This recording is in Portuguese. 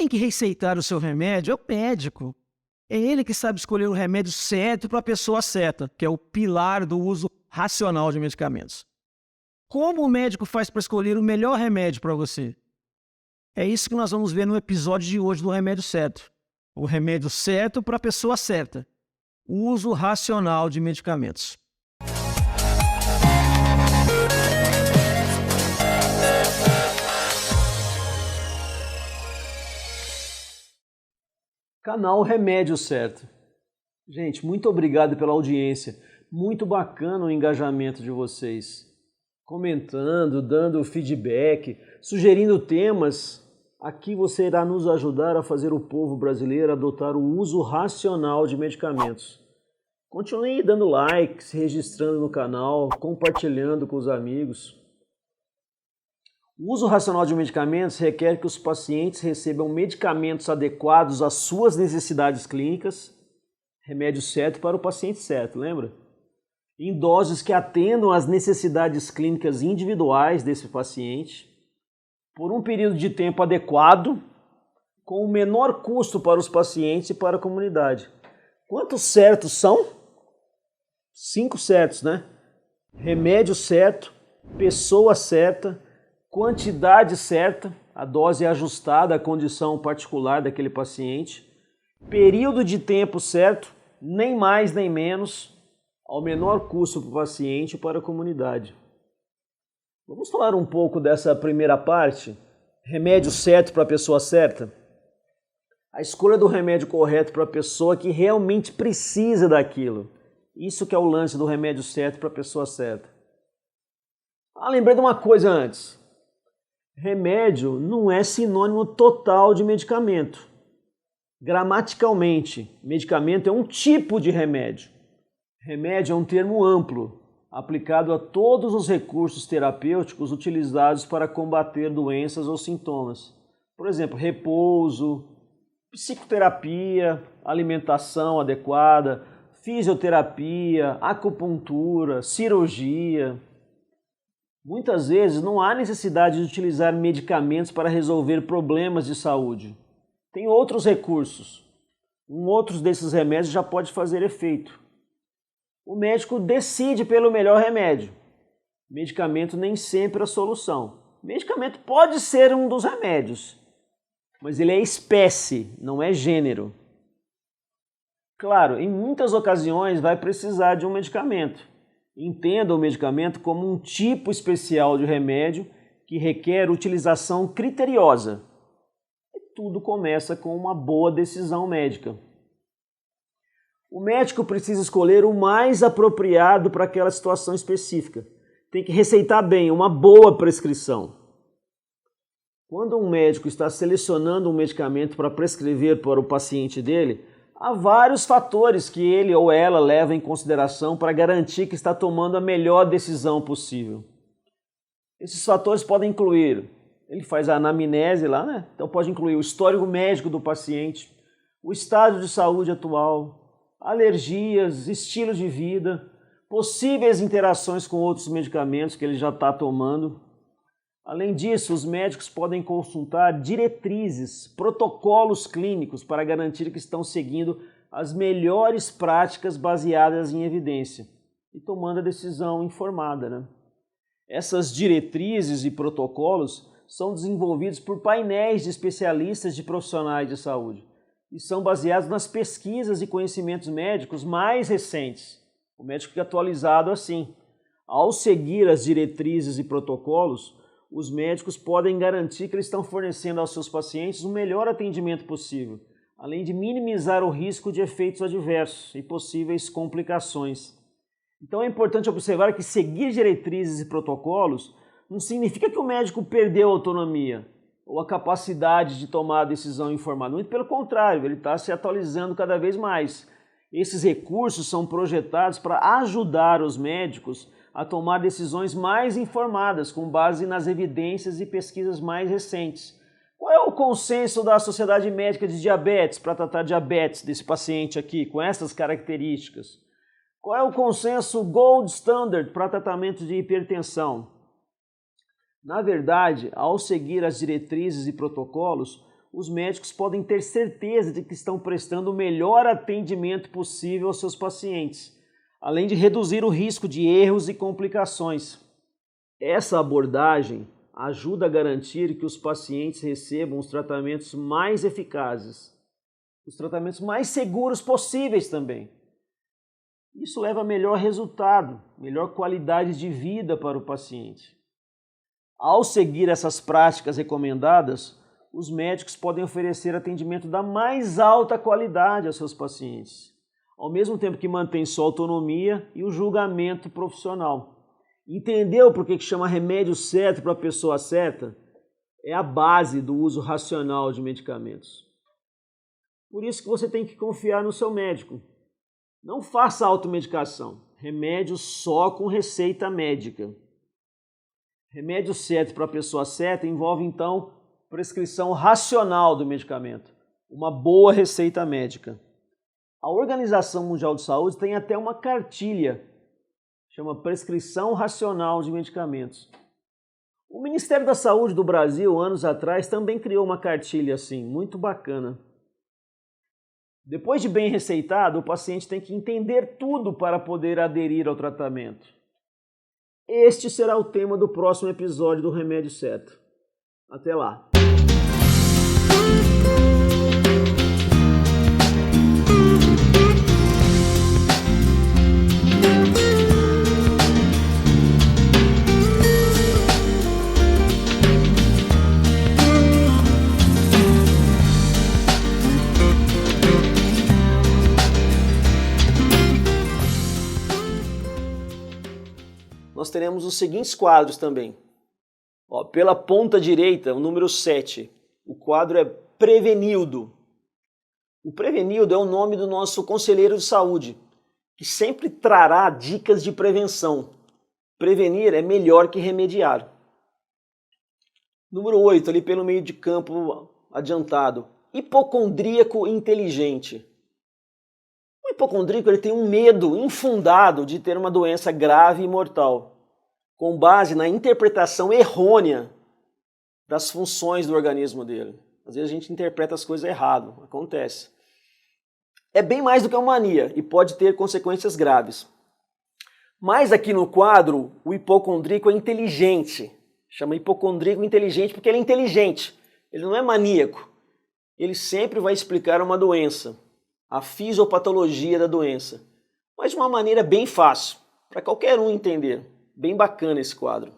tem que receitar o seu remédio é o médico. É ele que sabe escolher o remédio certo para a pessoa certa, que é o pilar do uso racional de medicamentos. Como o médico faz para escolher o melhor remédio para você? É isso que nós vamos ver no episódio de hoje do Remédio Certo. O remédio certo para a pessoa certa. O uso racional de medicamentos. Canal Remédio Certo. Gente, muito obrigado pela audiência. Muito bacana o engajamento de vocês. Comentando, dando feedback, sugerindo temas. Aqui você irá nos ajudar a fazer o povo brasileiro adotar o uso racional de medicamentos. Continue dando like, se registrando no canal, compartilhando com os amigos. O uso racional de medicamentos requer que os pacientes recebam medicamentos adequados às suas necessidades clínicas, remédio certo para o paciente certo, lembra? Em doses que atendam às necessidades clínicas individuais desse paciente, por um período de tempo adequado, com o menor custo para os pacientes e para a comunidade. Quantos certos são? 5 certos, né? Remédio certo, pessoa certa, quantidade certa, a dose ajustada à condição particular daquele paciente, período de tempo certo, nem mais nem menos, ao menor custo para o paciente e para a comunidade. Vamos falar um pouco dessa primeira parte, remédio certo para a pessoa certa? A escolha do remédio correto para a pessoa que realmente precisa daquilo. Isso que é o lance do remédio certo para a pessoa certa. Lembrei de uma coisa antes. Remédio não é sinônimo total de medicamento. Gramaticalmente, medicamento é um tipo de remédio. Remédio é um termo amplo, aplicado a todos os recursos terapêuticos utilizados para combater doenças ou sintomas. Por exemplo, repouso, psicoterapia, alimentação adequada, fisioterapia, acupuntura, cirurgia. Muitas vezes não há necessidade de utilizar medicamentos para resolver problemas de saúde. Tem outros recursos. Outros desses remédios já pode fazer efeito. O médico decide pelo melhor remédio. Medicamento nem sempre é a solução. Medicamento pode ser um dos remédios, mas ele é espécie, não é gênero. Claro, em muitas ocasiões vai precisar de um medicamento. Entenda o medicamento como um tipo especial de remédio que requer utilização criteriosa. E tudo começa com uma boa decisão médica. O médico precisa escolher o mais apropriado para aquela situação específica. Tem que receitar bem, uma boa prescrição. Quando um médico está selecionando um medicamento para prescrever para o paciente dele, há vários fatores que ele ou ela leva em consideração para garantir que está tomando a melhor decisão possível. Esses fatores podem incluir, ele faz a anamnese lá, né? Então pode incluir o histórico médico do paciente, o estado de saúde atual, alergias, estilo de vida, possíveis interações com outros medicamentos que ele já está tomando. Além disso, os médicos podem consultar diretrizes, protocolos clínicos para garantir que estão seguindo as melhores práticas baseadas em evidência e tomando a decisão informada, né? Essas diretrizes e protocolos são desenvolvidos por painéis de especialistas de profissionais de saúde e são baseados nas pesquisas e conhecimentos médicos mais recentes. O médico fica atualizado assim. Ao seguir as diretrizes e protocolos, os médicos podem garantir que eles estão fornecendo aos seus pacientes o melhor atendimento possível, além de minimizar o risco de efeitos adversos e possíveis complicações. Então é importante observar que seguir diretrizes e protocolos não significa que o médico perdeu a autonomia ou a capacidade de tomar a decisão informada. Muito pelo contrário, ele está se atualizando cada vez mais. Esses recursos são projetados para ajudar os médicos a tomar decisões mais informadas com base nas evidências e pesquisas mais recentes. Qual é o consenso da Sociedade Médica de Diabetes para tratar diabetes desse paciente aqui, com essas características? Qual é o consenso Gold Standard para tratamento de hipertensão? Na verdade, ao seguir as diretrizes e protocolos, os médicos podem ter certeza de que estão prestando o melhor atendimento possível aos seus pacientes, além de reduzir o risco de erros e complicações. Essa abordagem ajuda a garantir que os pacientes recebam os tratamentos mais eficazes, os tratamentos mais seguros possíveis também. Isso leva a melhor resultado, melhor qualidade de vida para o paciente. Ao seguir essas práticas recomendadas, os médicos podem oferecer atendimento da mais alta qualidade aos seus pacientes, ao mesmo tempo que mantém sua autonomia e o julgamento profissional. Entendeu por que chama remédio certo para a pessoa certa? É a base do uso racional de medicamentos. Por isso que você tem que confiar no seu médico. Não faça automedicação. Remédio só com receita médica. Remédio certo para a pessoa certa envolve, então, prescrição racional do medicamento. Uma boa receita médica. A Organização Mundial de Saúde tem até uma cartilha, chama Prescrição Racional de Medicamentos. O Ministério da Saúde do Brasil, anos atrás, também criou uma cartilha assim, muito bacana. Depois de bem receitado, o paciente tem que entender tudo para poder aderir ao tratamento. Este será o tema do próximo episódio do Remédio Certo. Até lá! Nós teremos os seguintes quadros também. Pela ponta direita, o número 7, o quadro é Prevenildo. O Prevenildo é o nome do nosso conselheiro de saúde, que sempre trará dicas de prevenção. Prevenir é melhor que remediar. Número 8, ali pelo meio de campo adiantado, hipocondríaco inteligente. O hipocondríaco ele tem um medo infundado de ter uma doença grave e mortal, com base na interpretação errônea das funções do organismo dele. Às vezes a gente interpreta as coisas errado, acontece. É bem mais do que uma mania e pode ter consequências graves. Mas aqui no quadro, o hipocondríaco é inteligente. Chama hipocondríaco inteligente porque ele é inteligente. Ele não é maníaco. Ele sempre vai explicar uma doença, a fisiopatologia da doença, mas de uma maneira bem fácil, para qualquer um entender. Bem bacana esse quadro.